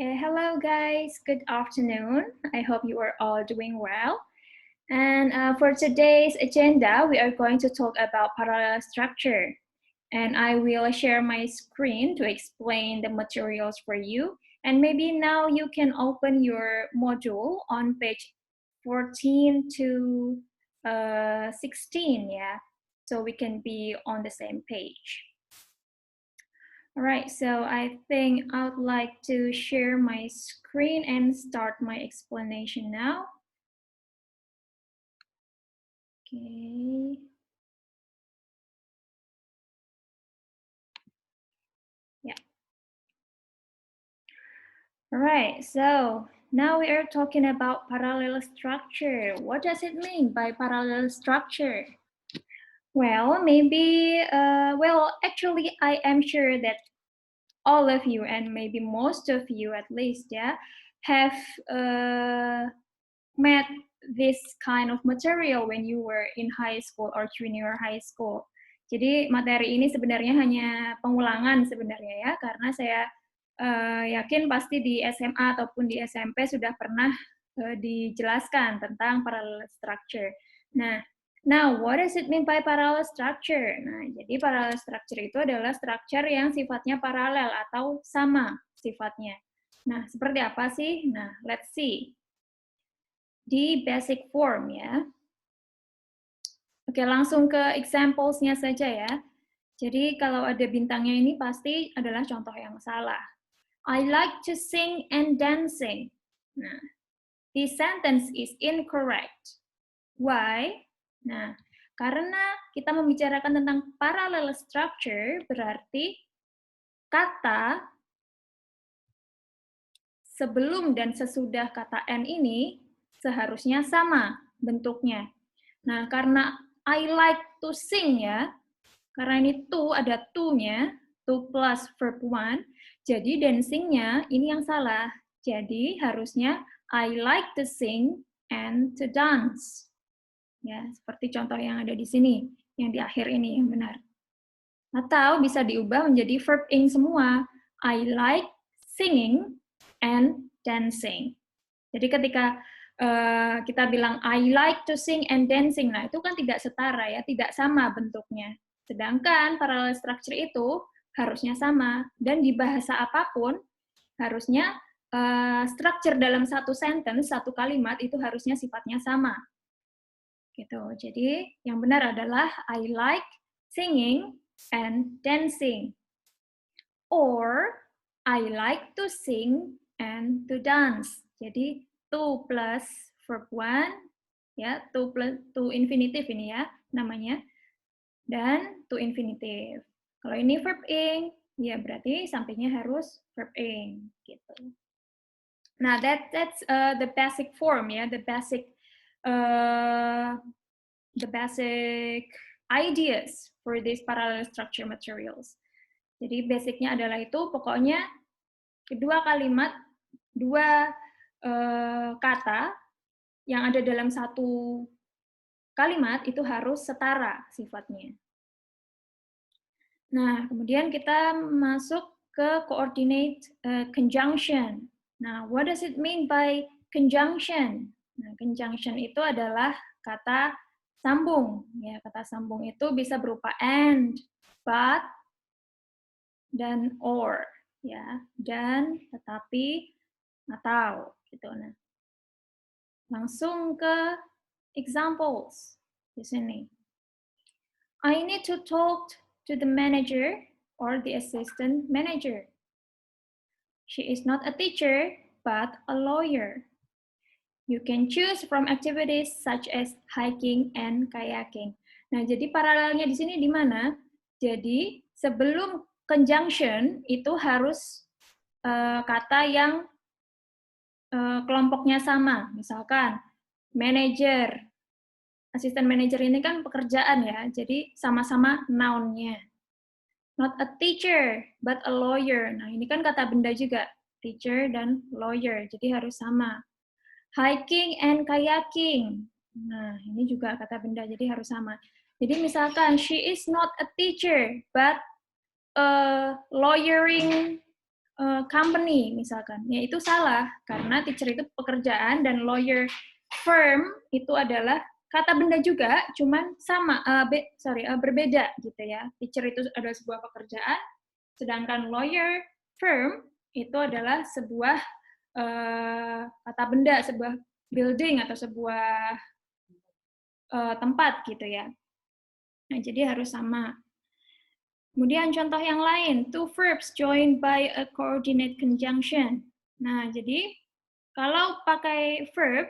Hello guys, good afternoon. I hope you are all doing well. And for today's agenda, we are going to talk about parallel structure. And I will share my screen to explain the materials for you. And maybe now you can open your module on page 14 to 16, yeah? So we can be on the same page. All right, so I think I'd like to share my screen and start my explanation now. Okay. Yeah. All right, so now we are talking about parallel structure. What does it mean by parallel structure? Well, maybe, actually, I am sure that all of you, and maybe most of you at least, yeah, have met this kind of material when you were in high school or junior high school. Jadi materi ini sebenarnya hanya pengulangan sebenarnya ya, karena saya yakin pasti di SMA ataupun di SMP sudah pernah dijelaskan tentang parallel structure. Nah, now what does it mean by parallel structure? Nah, jadi parallel structure itu adalah structure yang sifatnya paralel atau sama sifatnya. Nah, seperti apa sih? Nah, let's see. Di basic form ya. Oke, langsung ke examples-nya saja ya. Jadi kalau ada bintangnya ini pasti adalah contoh yang salah. I like to sing and dancing. Nah, this sentence is incorrect. Why? Nah, karena kita membicarakan tentang parallel structure, berarti kata sebelum dan sesudah kata N ini seharusnya sama bentuknya. Nah, karena I like to sing ya, karena ini to ada to-nya, to plus verb one, jadi dancing-nya ini yang salah. Jadi harusnya I like to sing and to dance. Ya, seperti contoh yang ada di sini, yang di akhir ini yang benar. Atau bisa diubah menjadi verb ing semua. I like singing and dancing. Jadi ketika kita bilang I like to sing and dancing, nah itu kan tidak setara ya, tidak sama bentuknya. Sedangkan parallel structure itu harusnya sama, dan di bahasa apapun harusnya structure dalam satu sentence, satu kalimat itu harusnya sifatnya sama. Gitu. Jadi yang benar adalah I like singing and dancing. Or I like to sing and to dance. Jadi to plus verb one, ya, to plus to infinitive ini ya namanya, dan to infinitive. Kalau ini verb ing, ya berarti sampingnya harus verb ing, gitu. Nah, that's the basic form ya, the basic ideas for these parallel structure materials. Jadi basicnya adalah itu, pokoknya kedua kalimat, dua kata yang ada dalam satu kalimat itu harus setara sifatnya. Nah, kemudian kita masuk ke coordinate conjunction. Nah, what does it mean by conjunction? Nah, conjunction itu adalah kata sambung. Ya, kata sambung itu bisa berupa and, but, dan or, ya, dan, tetapi, atau, gitu. Nah, langsung ke examples di sini. I need to talk to the manager or the assistant manager. She is not a teacher, but a lawyer. You can choose from activities such as hiking and kayaking. Nah, jadi paralelnya di sini di mana? Jadi sebelum conjunction itu harus kata yang kelompoknya sama. Misalkan manager, asisten manager ini kan pekerjaan ya, jadi sama-sama noun-nya. Not a teacher, but a lawyer. Nah, ini kan kata benda juga, teacher dan lawyer, jadi harus sama. Hiking and kayaking. Nah, ini juga kata benda, jadi harus sama. Jadi misalkan, she is not a teacher, but a lawyering company misalkan, ya itu salah karena teacher itu pekerjaan dan lawyer firm itu adalah kata benda juga, cuman sama, berbeda gitu ya. Teacher itu adalah sebuah pekerjaan, sedangkan lawyer firm itu adalah sebuah kata benda, sebuah building atau sebuah tempat gitu ya. Nah, jadi harus sama. Kemudian contoh yang lain, two verbs joined by a coordinate conjunction. Nah, jadi kalau pakai verb,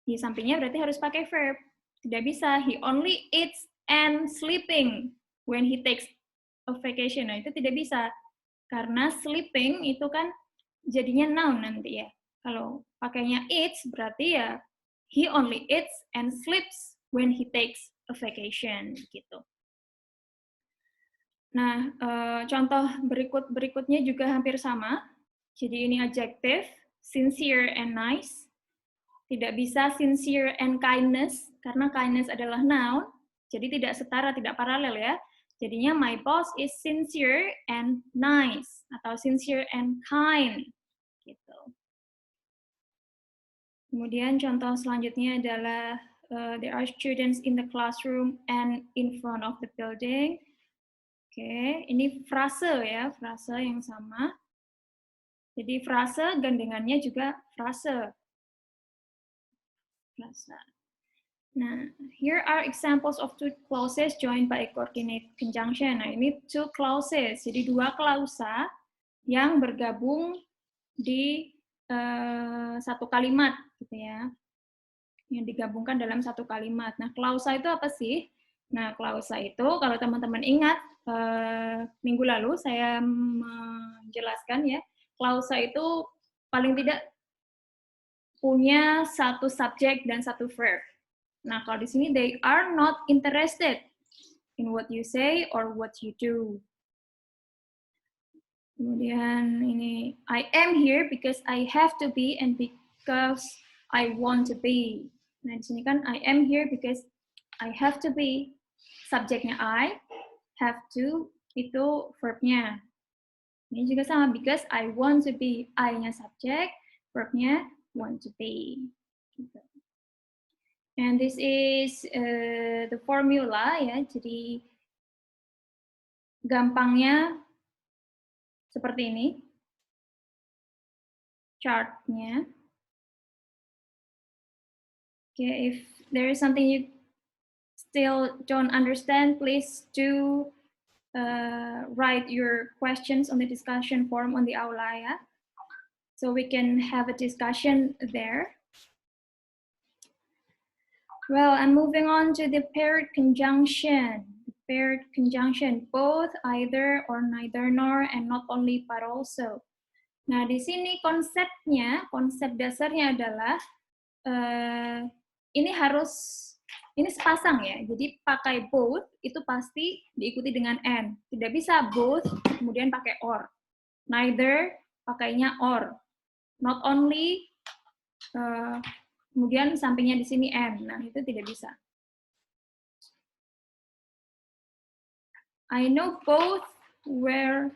di sampingnya berarti harus pakai verb. Tidak bisa, he only eats and sleeping when he takes a vacation. Nah, itu tidak bisa. Karena sleeping itu kan jadinya noun nanti ya. Kalau pakainya eats, berarti ya he only eats and sleeps when he takes a vacation, gitu. Nah, contoh berikutnya juga hampir sama. Jadi ini adjective, sincere and nice. Tidak bisa sincere and kindness, karena kindness adalah noun, jadi tidak setara, tidak paralel ya. Jadinya my boss is sincere and nice, atau sincere and kind. Gitu. Kemudian contoh selanjutnya adalah there are students in the classroom and in front of the building. Oke, ini frase ya, frase yang sama. Jadi frase gandengannya juga frase. Frase. Nah, here are examples of two clauses joined by a coordinate conjunction. Nah, ini two clauses, jadi dua klausa yang bergabung di satu kalimat, gitu ya. Yang digabungkan dalam satu kalimat. Nah, klausa itu apa sih? Nah, klausa itu kalau teman-teman ingat minggu lalu saya menjelaskan ya, klausa itu paling tidak punya satu subjek dan satu verb. Nah, kalau di sini they are not interested in what you say or what you do. Kemudian ini I am here because I have to be and because I want to be. Nah, di sini kan I am here because I have to be. Subjeknya I, have to itu verbnya. Ini juga sama, because I want to be. I-nya subjek, verbnya want to be. Gitu. And this is the formula ya, jadi gampangnya seperti ini. Chart-nya. Okay, if there is something you still don't understand, please do write your questions on the discussion forum on the Aula ya, so we can have a discussion there. Well, I'm moving on to the paired conjunction. The paired conjunction, both, either, or neither, nor, and not only, but also. Nah, di sini konsepnya, konsep dasarnya adalah ini sepasang ya, jadi pakai both itu pasti diikuti dengan and. Tidak bisa both kemudian pakai or. Neither pakainya or. Not only kemudian sampingnya di sini and. Nah, itu tidak bisa. I know both where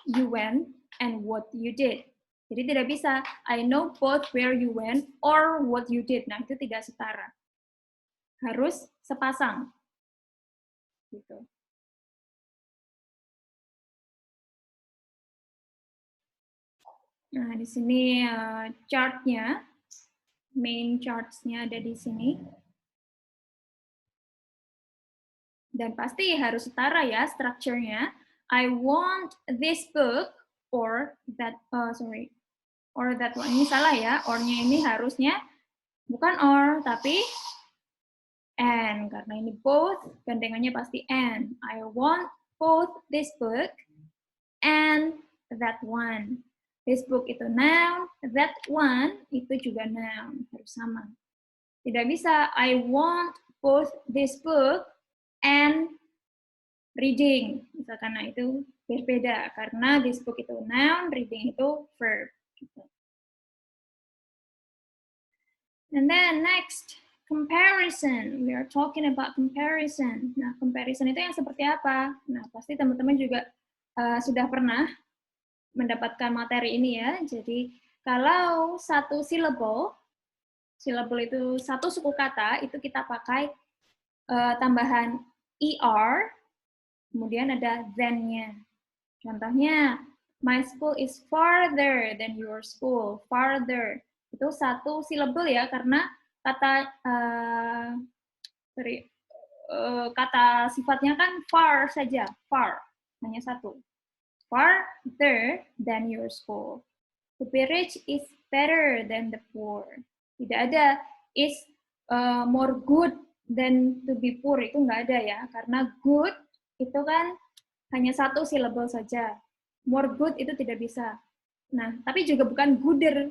you went and what you did. Jadi tidak bisa I know both where you went or what you did. Nah, itu tidak setara. Harus sepasang. Gitu. Nah, di sini chart-nya, main charts-nya ada di sini. Dan pasti harus setara ya structure-nya. I want this book or that, or that one. Ini salah ya, or-nya ini harusnya bukan or, tapi and, karena ini both, gandengannya pasti and. I want both this book and that one. This book itu noun, that one itu juga noun, harus sama. Tidak bisa, I want both this book and reading. Misalkan, nah itu berbeda, karena this book itu noun, reading itu verb. Gitu. And then next, comparison. We are talking about comparison. Nah, comparison itu yang seperti apa? Nah, pasti teman-teman juga sudah pernah mendapatkan materi ini ya. Jadi kalau satu syllable itu satu suku kata, itu kita pakai tambahan er, kemudian ada than-nya. Contohnya, my school is farther than your school. Farther. Itu satu syllable ya, karena kata kata sifatnya kan far saja. Far. Hanya satu. Farther than your school. To be rich is better than the poor. Tidak ada is more good than to be poor. Itu nggak ada ya. Karena good itu kan hanya satu syllable saja. More good itu tidak bisa. Nah, tapi juga bukan gooder.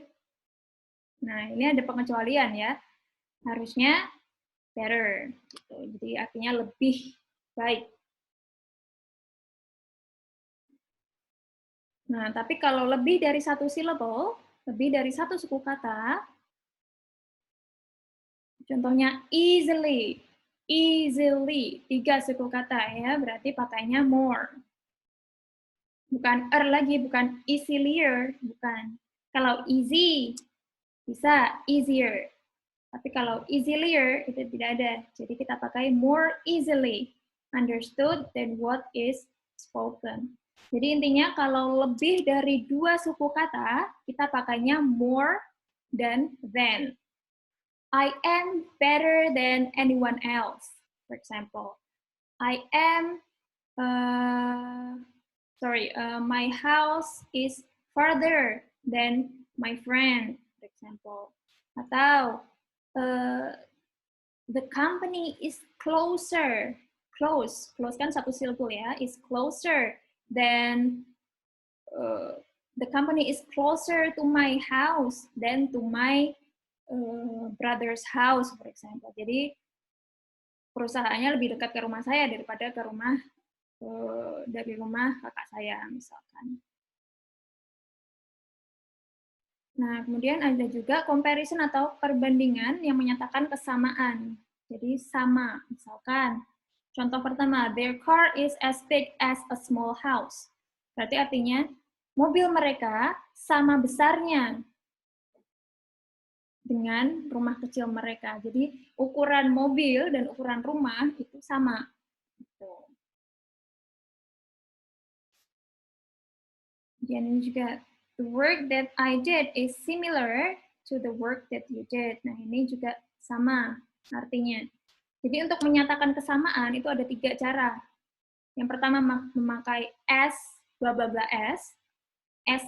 Nah, ini ada pengecualian ya. Harusnya better. Gitu. Jadi artinya lebih baik. Nah, tapi kalau lebih dari satu syllable, lebih dari satu suku kata, contohnya easily, easily, 3 suku kata ya, berarti pakainya more. Bukan lagi, bukan easier, bukan. Kalau easy, bisa easier. Tapi kalau easier, itu tidak ada. Jadi kita pakai more easily understood than what is spoken. Jadi intinya kalau lebih dari 2 suku kata, kita pakainya more dan than. I am better than anyone else, for example. I am, my house is farther than my friend, for example. Atau, the company is closer. Close kan satu syllable ya, is closer than the company is closer to my house than to my brother's house, for example. Jadi perusahaannya lebih dekat ke rumah saya daripada ke rumah dari rumah kakak saya, misalkan. Nah, kemudian ada juga comparison atau perbandingan yang menyatakan kesamaan. Jadi sama, misalkan contoh pertama, their car is as big as a small house. Berarti artinya mobil mereka sama besarnya dengan rumah kecil mereka. Jadi ukuran mobil dan ukuran rumah itu sama. Dan ini juga, the work that I did is similar to the work that you did. Nah, ini juga sama artinya. Jadi untuk menyatakan kesamaan itu ada 3 cara. Yang pertama memakai as, bla bla bla as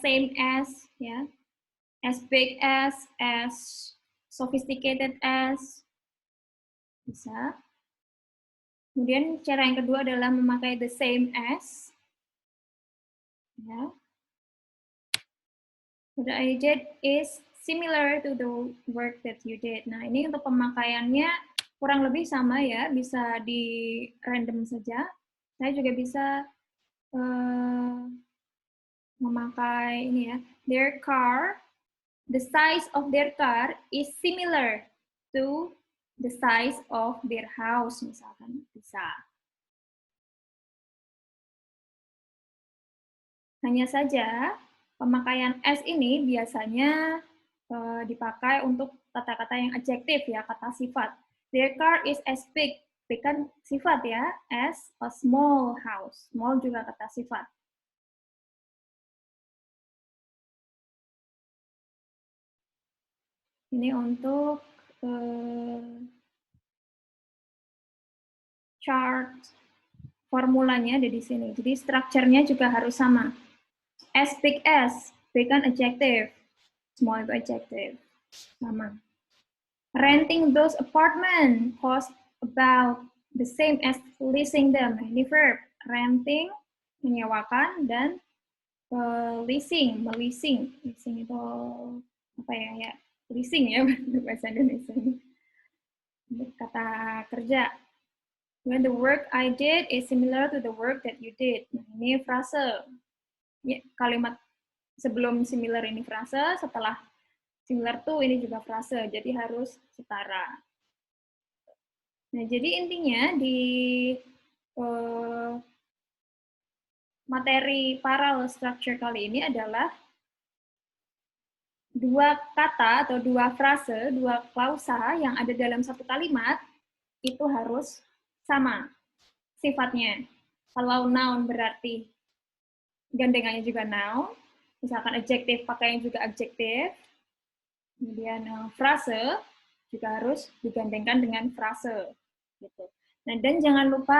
same as, ya, as big as sophisticated as, bisa. Kemudian cara yang kedua adalah memakai the same as, ya. What I did is similar to the work that you did. Nah, ini untuk pemakaiannya kurang lebih sama ya, bisa di random saja. Saya juga bisa memakai ini ya, their car, the size of their car is similar to the size of their house, misalkan, bisa. Hanya saja, pemakaian as ini biasanya dipakai untuk kata-kata yang adjektif ya, kata sifat. Their car is as big, big kan sifat ya, as a small house. Small juga kata sifat. Ini untuk chart formulanya ada di sini. Jadi strukturnya juga harus sama. As big as, big kan adjective, small itu adjective, sama. Renting those apartment cost about the same as leasing them. Ini verb, renting, menyewakan, dan leasing, meleasing. Leasing itu apa ya? Leasing ya bahasa Indonesia. Kata kerja. When the work I did is similar to the work that you did. Nah, ini frase. Ya, kalimat sebelum similar ini frase, setelah similar to ini juga frase. Jadi harus setara. Nah, jadi intinya di materi parallel structure kali ini adalah dua kata atau dua frase, dua klausa yang ada dalam satu kalimat itu harus sama sifatnya. Kalau noun berarti gandengannya juga noun, misalkan adjektif pakainya juga adjektif. Kemudian frase juga harus digandengkan dengan frase gitu. Nah, dan jangan lupa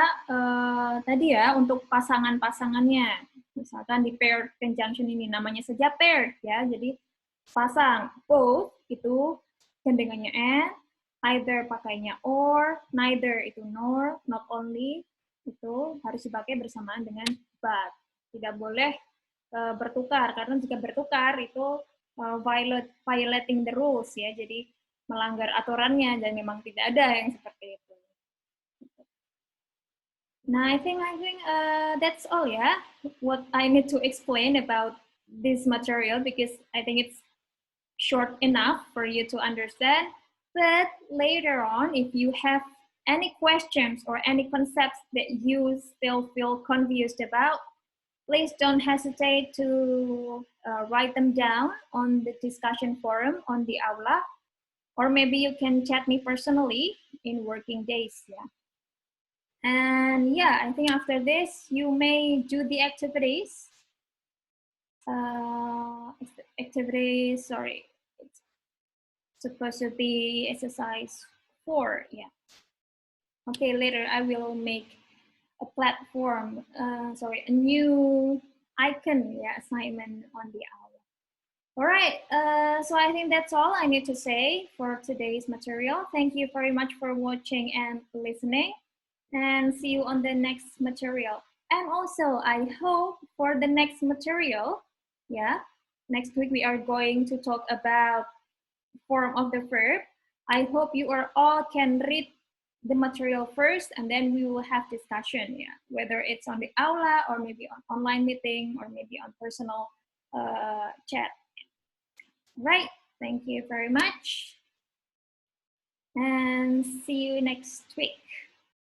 tadi ya untuk pasangan-pasangannya. Misalkan di paired conjunction ini namanya saja paired ya. Jadi pasang both itu gandengannya and, either pakainya or, neither itu nor, not only itu harus dipakai bersamaan dengan but. Tidak boleh bertukar karena jika bertukar itu violating the rules ya, jadi melanggar aturannya dan memang tidak ada yang seperti itu. Nah, I think that's all ya. What I need to explain about this material because I think it's short enough for you to understand. But later on, if you have any questions or any concepts that you still feel confused about, please don't hesitate to write them down on the discussion forum on the Aula, or maybe you can chat me personally in working days. Yeah. And yeah, I think after this, you may do the activities. Sorry, it's supposed to be exercise 4, yeah. Okay, later I will make a platform, a new icon, yeah, assignment on the Aula. All right, so I think that's all I need to say for today's material. Thank you very much for watching and listening, and see you on the next material. And also, I hope for the next material, yeah, next week we are going to talk about form of the verb. I hope you are all can read the material first, and then we will have discussion, yeah, whether it's on the Aula or maybe on online meeting or maybe on personal chat. Right, thank you very much, and see you next week.